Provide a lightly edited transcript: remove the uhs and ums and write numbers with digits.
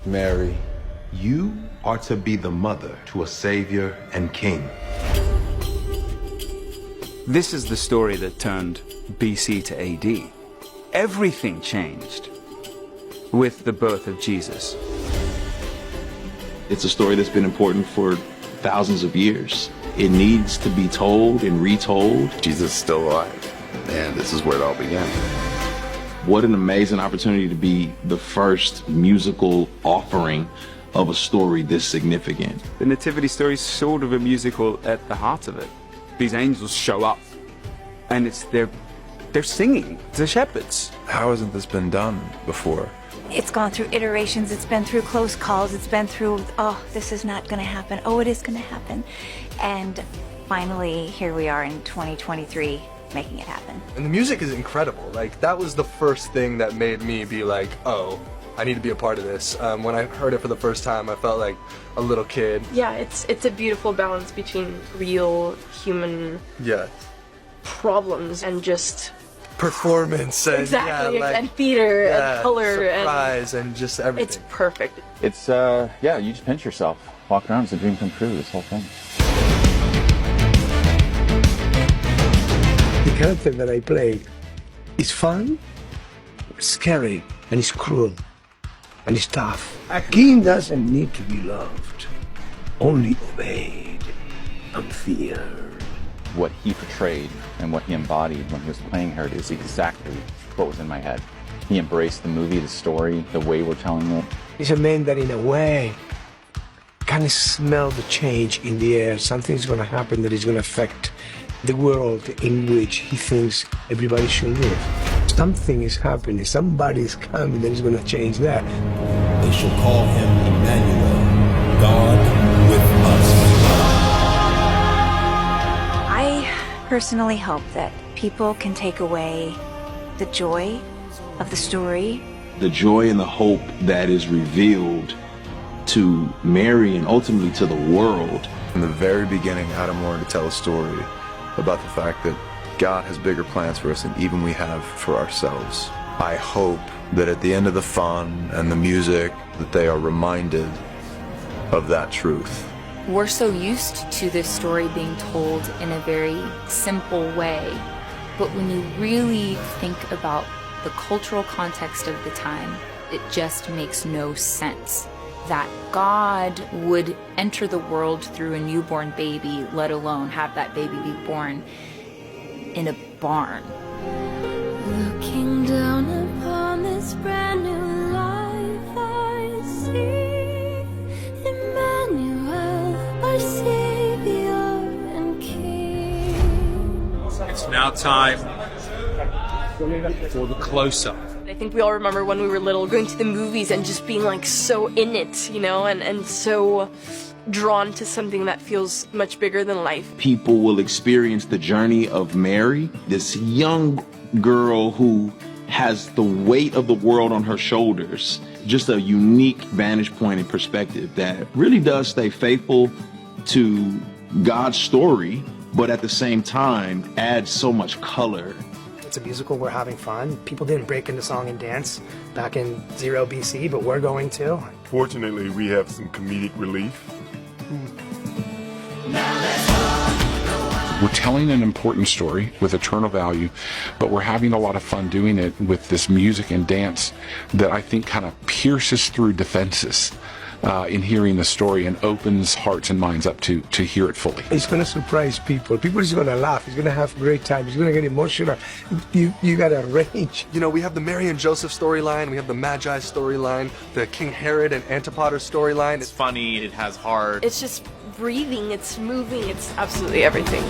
Mary, you are to be the mother to a savior and king. This is the story that turned BC to AD. Everything changed with the birth of Jesus. It's a story that's been important for thousands of years. It needs to be told and retold. Jesus is still alive, and this is where it all began. What an amazing opportunity to be the first musical offering of a story this significant. The Nativity story is sort of a musical at the heart of it. These angels show up, and they're singing, the shepherds. How hasn't this been done before? It's gone through iterations, it's been through close calls, it's been through, oh, this is not going to happen, oh, it is going to happen. And finally, here we are in 2023, making it happen. And the music is incredible. Like, that was the first thing that made me be like, oh, I need to be a part of this. When I heard it for the first time, I felt like a little kid. Yeah, it's a beautiful balance between real human problems and just performance and exactly, and theater and color surprise and just everything. It's perfect. It's you just pinch yourself, walk around, it's a dream come true, this whole thing. The character that I play is fun, scary, and it's cruel, and it's tough. A king doesn't need to be loved, only obeyed and feared. What he portrayed and what he embodied when he was playing her is exactly what was in my head. He embraced the movie, the story, the way we're telling it. He's a man that in a way can smell the change in the air. Something's going to happen that is going to affect the world in which he thinks everybody should live. Something is happening, somebody is coming that is going to change that. They shall call him Emmanuel, God with us. I personally hope that people can take away the joy of the story. The joy and the hope that is revealed to Mary and ultimately to the world. From the very beginning, Adam wanted to tell a story about the fact that God has bigger plans for us than even we have for ourselves. I hope that at the end of the fun and the music, that they are reminded of that truth. We're so used to this story being told in a very simple way, but when you really think about the cultural context of the time, it just makes no sense that God would enter the world through a newborn baby, let alone have that baby be born in a barn. Looking down upon this brand new life I see, Emmanuel, our Savior and King. It's now time for the close-up. I think we all remember when we were little going to the movies and just being like so in it, you know, and so drawn to something that feels much bigger than life. People will experience the journey of Mary, this young girl who has the weight of the world on her shoulders. Just a unique vantage point and perspective that really does stay faithful to God's story, but at the same time adds so much color. It's a musical, we're having fun. People didn't break into song and dance back in 0 BC, but we're going to. Fortunately, we have some comedic relief. We're telling an important story with eternal value, but we're having a lot of fun doing it with this music and dance that I think kind of pierces through defenses in hearing the story and opens hearts and minds up to hear it fully. It's going to surprise people. People is going to laugh. It's going to have a great time. It's going to get emotional. You got a range. You know, we have the Mary and Joseph storyline. We have the Magi storyline. The King Herod and Antipater storyline. It's funny. It has heart. It's just breathing. It's moving. It's absolutely everything.